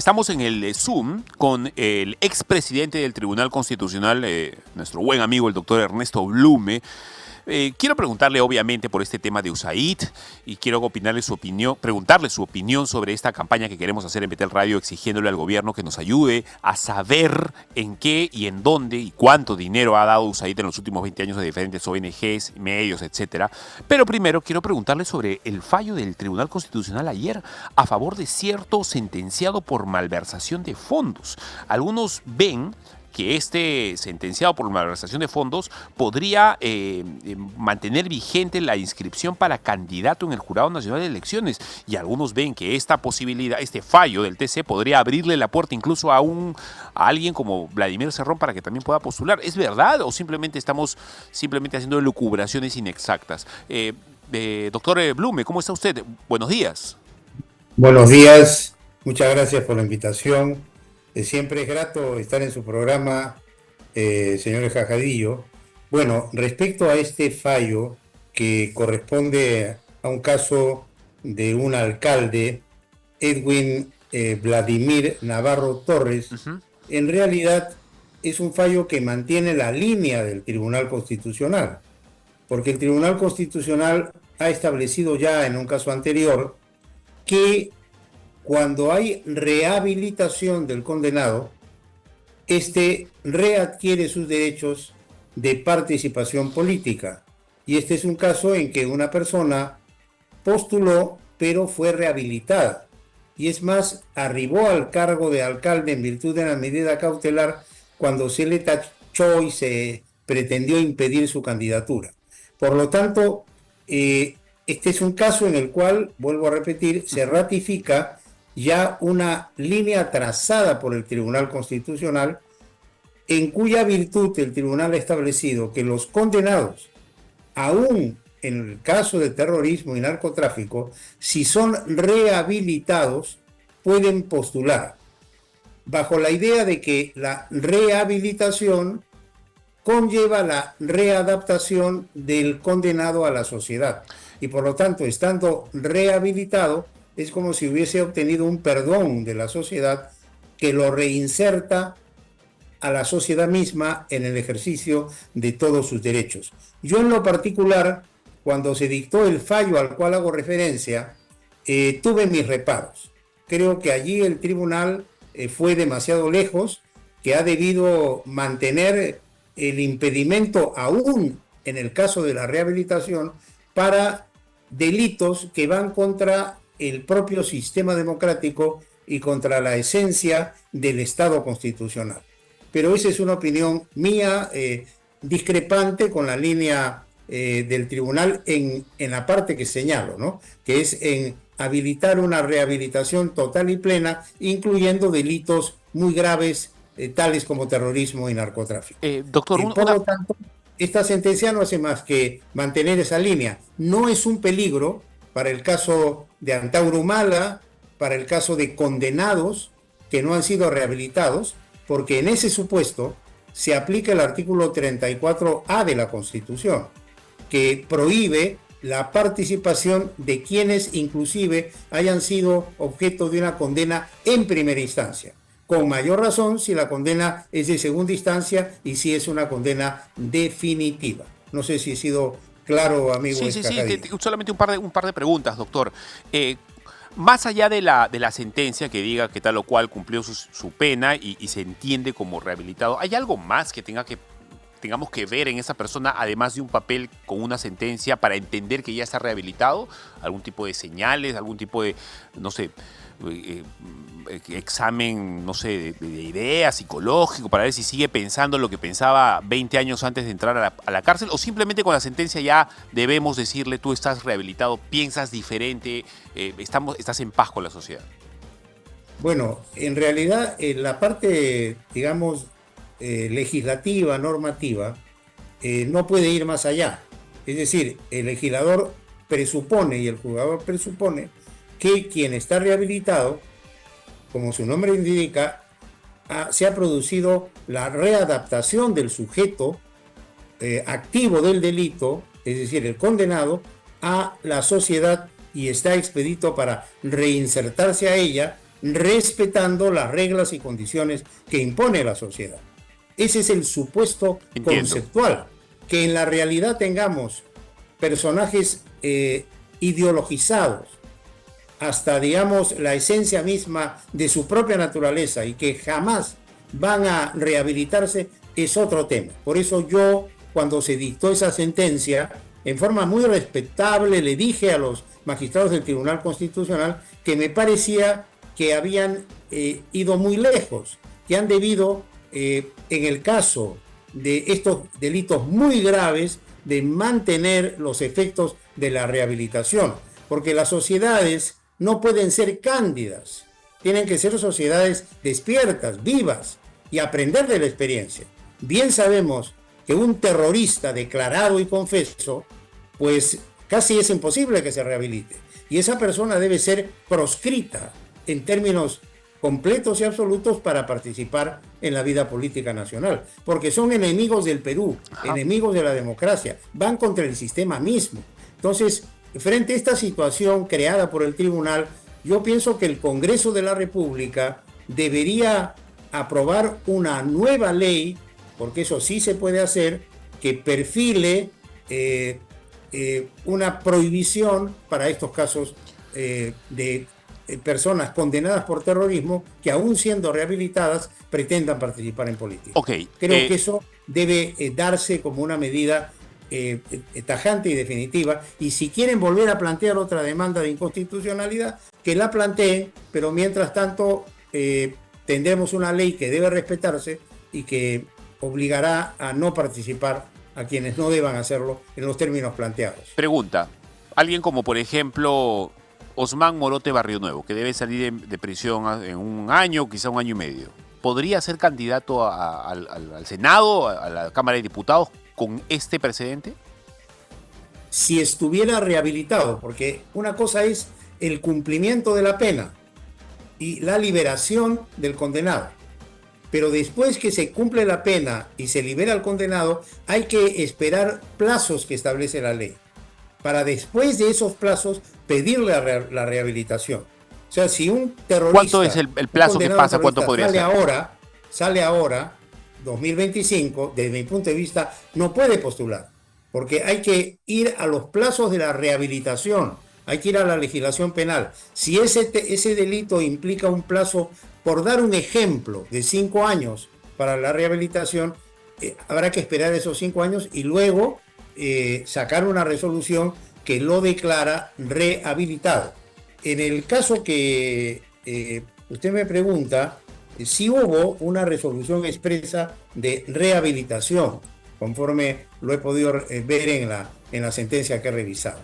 Estamos en el Zoom con el expresidente del Tribunal Constitucional, nuestro buen amigo el doctor Ernesto Blume. Quiero preguntarle obviamente por este tema de USAID y quiero preguntarle su opinión sobre esta campaña que queremos hacer en Betel Radio, exigiéndole al gobierno que nos ayude a saber en qué y en dónde y cuánto dinero ha dado USAID en los últimos 20 años a diferentes ONGs, medios, etcétera. Pero primero quiero preguntarle sobre el fallo del Tribunal Constitucional ayer a favor de cierto sentenciado por malversación de fondos. Algunos ven que este sentenciado por malversación de fondos podría mantener vigente la inscripción para candidato en el Jurado Nacional de Elecciones. Y algunos ven que esta posibilidad, este fallo del TC podría abrirle la puerta incluso a alguien como Vladimir Cerrón para que también pueda postular. ¿Es verdad o estamos haciendo elucubraciones inexactas? Doctor Blume, ¿cómo está usted? Buenos días. Buenos días, muchas gracias por la invitación. Siempre es grato estar en su programa, señor Jajadillo. Bueno, respecto a este fallo que corresponde a un caso de un alcalde, Edwin Vladimir Navarro Torres, en realidad es un fallo que mantiene la línea del Tribunal Constitucional, porque el Tribunal Constitucional ha establecido ya en un caso anterior que cuando hay rehabilitación del condenado, este readquiere sus derechos de participación política. Y este es un caso en que una persona postuló, pero fue rehabilitada. Y es más, arribó al cargo de alcalde en virtud de la medida cautelar cuando se le tachó y se pretendió impedir su candidatura. Por lo tanto, este es un caso en el cual, vuelvo a repetir, se ratifica ya una línea trazada por el Tribunal Constitucional, en cuya virtud el Tribunal ha establecido que los condenados, aún en el caso de terrorismo y narcotráfico, si son rehabilitados, pueden postular, bajo la idea de que la rehabilitación conlleva la readaptación del condenado a la sociedad. Y por lo tanto, estando rehabilitado, es como si hubiese obtenido un perdón de la sociedad que lo reinserta a la sociedad misma en el ejercicio de todos sus derechos. Yo en lo particular, cuando se dictó el fallo al cual hago referencia, tuve mis reparos. Creo que allí el tribunal fue demasiado lejos, que ha debido mantener el impedimento aún en el caso de la rehabilitación para delitos que van contra el propio sistema democrático y contra la esencia del Estado constitucional. Pero esa es una opinión mía, discrepante con la línea del tribunal en la parte que señalo, ¿no? Que es en habilitar una rehabilitación total y plena, incluyendo delitos muy graves, tales como terrorismo y narcotráfico. Doctor, por lo tanto, esta sentencia no hace más que mantener esa línea. No es un peligro para el caso de Antauro Humala, para el caso de condenados que no han sido rehabilitados, porque en ese supuesto se aplica el artículo 34A de la Constitución, que prohíbe la participación de quienes inclusive hayan sido objeto de una condena en primera instancia. Con mayor razón si la condena es de segunda instancia y si es una condena definitiva. No sé si he sido claro, amigo. Sí, solamente un par de preguntas, doctor. Más allá de la sentencia que diga que tal o cual cumplió su pena y se entiende como rehabilitado, ¿hay algo más que tengamos que ver en esa persona, además de un papel con una sentencia, para entender que ya está rehabilitado? ¿Algún tipo de señales, algún tipo de, no sé, examen, no sé, de idea psicológico para ver si sigue pensando lo que pensaba 20 años antes de entrar a la cárcel? ¿O simplemente con la sentencia ya debemos decirle, tú estás rehabilitado, piensas diferente, estás en paz con la sociedad? Bueno, en realidad la parte, digamos, legislativa, normativa, no puede ir más allá. Es decir, el legislador presupone y el juzgador presupone que quien está rehabilitado, como su nombre indica, se ha producido la readaptación del sujeto activo del delito, es decir, el condenado, a la sociedad y está expedito para reinsertarse a ella respetando las reglas y condiciones que impone la sociedad. Ese es el supuesto conceptual. Que en la realidad tengamos personajes ideologizados hasta, digamos, la esencia misma de su propia naturaleza y que jamás van a rehabilitarse, es otro tema. Por eso yo, cuando se dictó esa sentencia, en forma muy respetable, le dije a los magistrados del Tribunal Constitucional que me parecía que habían ido muy lejos, que han debido, en el caso de estos delitos muy graves, de mantener los efectos de la rehabilitación, porque las sociedades no pueden ser cándidas, tienen que ser sociedades despiertas, vivas, y aprender de la experiencia. Bien sabemos que un terrorista declarado y confeso, pues casi es imposible que se rehabilite, y esa persona debe ser proscrita en términos completos y absolutos para participar en la vida política nacional, porque son enemigos del Perú, enemigos de la democracia, van contra el sistema mismo. Entonces, frente a esta situación creada por el tribunal, yo pienso que el Congreso de la República debería aprobar una nueva ley, porque eso sí se puede hacer, que perfile una prohibición para estos casos de personas condenadas por terrorismo que, aún siendo rehabilitadas, pretendan participar en política. Creo que eso debe darse como una medida tajante y definitiva, y si quieren volver a plantear otra demanda de inconstitucionalidad, que la planteen, pero mientras tanto tendremos una ley que debe respetarse y que obligará a no participar a quienes no deban hacerlo en los términos planteados. Pregunta, alguien como por ejemplo Osman Morote Barrio Nuevo, que debe salir de prisión en un año, quizá un año y medio, ¿podría ser candidato al Senado, a la Cámara de Diputados con este precedente? Si estuviera rehabilitado, porque una cosa es el cumplimiento de la pena y la liberación del condenado, pero después que se cumple la pena y se libera al condenado, hay que esperar plazos que establece la ley, para después de esos plazos pedirle la rehabilitación. O sea, si un terrorista... ¿Cuánto es el plazo que pasa? ¿Cuánto podría ser? Sale ahora, 2025, desde mi punto de vista, no puede postular, porque hay que ir a los plazos de la rehabilitación, hay que ir a la legislación penal. Si ese delito implica un plazo, por dar un ejemplo, de 5 años para la rehabilitación, habrá que esperar esos 5 años y luego sacar una resolución que lo declara rehabilitado. En el caso que usted me pregunta, sí hubo una resolución expresa de rehabilitación, conforme lo he podido ver en la sentencia que he revisado.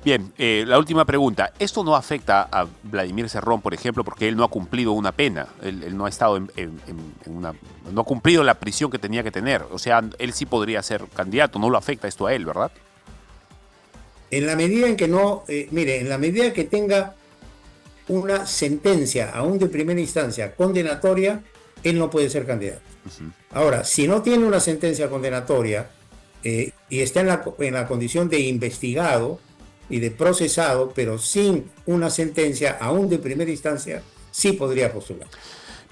Bien, la última pregunta. ¿Esto no afecta a Vladimir Cerrón, por ejemplo, porque él no ha cumplido una pena? Él no ha estado no ha cumplido la prisión que tenía que tener. O sea, él sí podría ser candidato. No lo afecta esto a él, ¿verdad? En la medida en que no... en la medida que tenga una sentencia, aún de primera instancia, condenatoria, él no puede ser candidato. Ahora, si no tiene una sentencia condenatoria y está en la condición de investigado y de procesado, pero sin una sentencia aún de primera instancia, sí podría postular.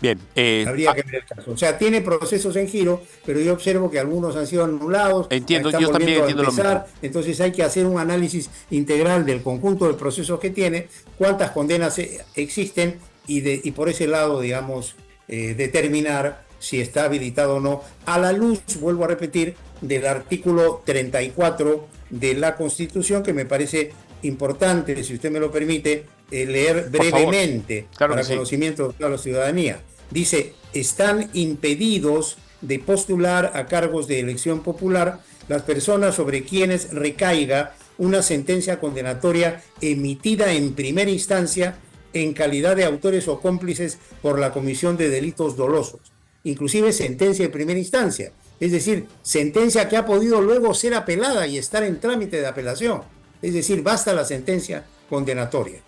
Bien. Habría que ver el caso. O sea, tiene procesos en giro, pero yo observo que algunos han sido anulados. Entiendo, yo también entiendo lo mismo. Entonces hay que hacer un análisis integral del conjunto de procesos que tiene, cuántas condenas existen y por ese lado, digamos, determinar si está habilitado o no, a la luz, vuelvo a repetir, del artículo 34 de la Constitución, que me parece importante, si usted me lo permite, leer brevemente, claro, para conocimiento de toda la ciudadanía. Dice: están impedidos de postular a cargos de elección popular las personas sobre quienes recaiga una sentencia condenatoria emitida en primera instancia en calidad de autores o cómplices por la comisión de delitos dolosos, inclusive sentencia de primera instancia, es decir, sentencia que ha podido luego ser apelada y estar en trámite de apelación, es decir, basta la sentencia condenatoria,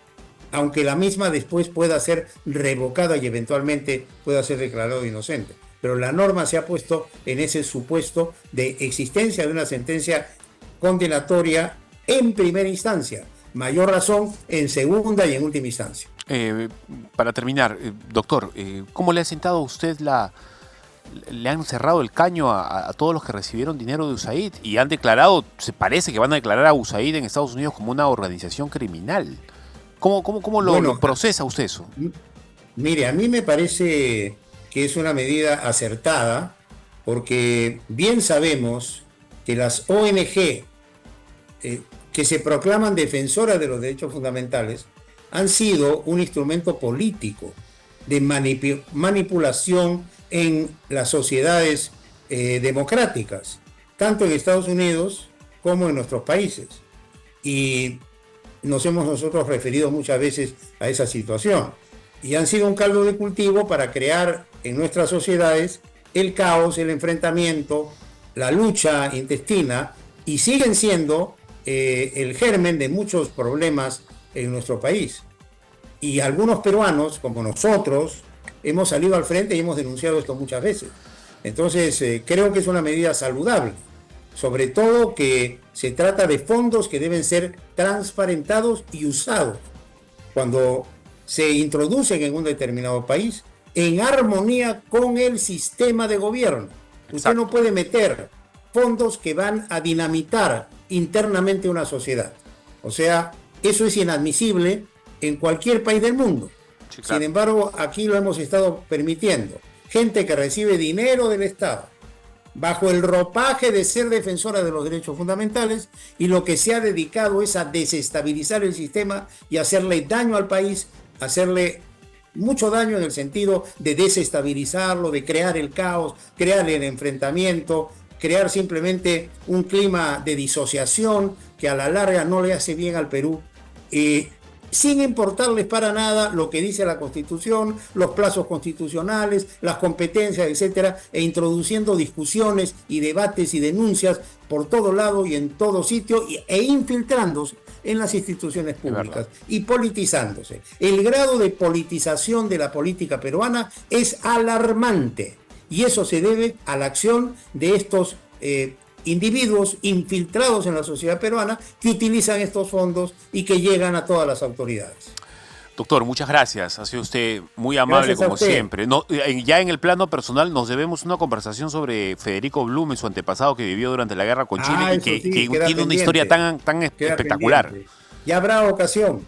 aunque la misma después pueda ser revocada y eventualmente pueda ser declarado inocente. Pero la norma se ha puesto en ese supuesto de existencia de una sentencia condenatoria en primera instancia, mayor razón en segunda y en última instancia. Eh, para terminar, doctor, ¿cómo le ha sentado a usted le han cerrado el caño a todos los que recibieron dinero de USAID y han declarado, se parece que van a declarar a USAID en Estados Unidos como una organización criminal? ¿Cómo lo Bueno, procesa usted eso? mire, a mí me parece que es una medida acertada porque bien sabemos que las ONG que se proclaman defensoras de los derechos fundamentales han sido un instrumento político de manipulación en las sociedades democráticas, tanto en Estados Unidos como en nuestros países. Y nos hemos nosotros referido muchas veces a esa situación. Y han sido un caldo de cultivo para crear en nuestras sociedades el caos, el enfrentamiento, la lucha intestina, y siguen siendo el germen de muchos problemas en nuestro país. Y algunos peruanos, como nosotros, hemos salido al frente y hemos denunciado esto muchas veces. Entonces, creo que es una medida saludable, sobre todo que se trata de fondos que deben ser transparentados y usados cuando se introducen en un determinado país en armonía con el sistema de gobierno. Exacto. Usted no puede meter fondos que van a dinamitar internamente una sociedad. O sea, eso es inadmisible en cualquier país del mundo. Sí, claro. Sin embargo, aquí lo hemos estado permitiendo. Gente que recibe dinero del Estado bajo el ropaje de ser defensora de los derechos fundamentales, y lo que se ha dedicado es a desestabilizar el sistema y hacerle daño al país, hacerle mucho daño en el sentido de desestabilizarlo, de crear el caos, crear el enfrentamiento, crear simplemente un clima de disociación que a la larga no le hace bien al Perú, sin importarles para nada lo que dice la Constitución, los plazos constitucionales, las competencias, etcétera, e introduciendo discusiones y debates y denuncias por todo lado y en todo sitio, e infiltrándose en las instituciones públicas y politizándose. El grado de politización de la política peruana es alarmante, y eso se debe a la acción de estos individuos infiltrados en la sociedad peruana que utilizan estos fondos y que llegan a todas las autoridades. Doctor, muchas gracias. Ha sido usted muy amable como siempre. No, ya en el plano personal nos debemos una conversación sobre Federico Blume, su antepasado que vivió durante la guerra con Chile y que tiene pendiente una historia tan espectacular. Pendiente. Ya habrá ocasión,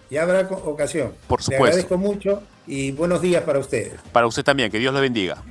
Por supuesto. Le agradezco mucho y buenos días para ustedes. Para usted también, que Dios le bendiga.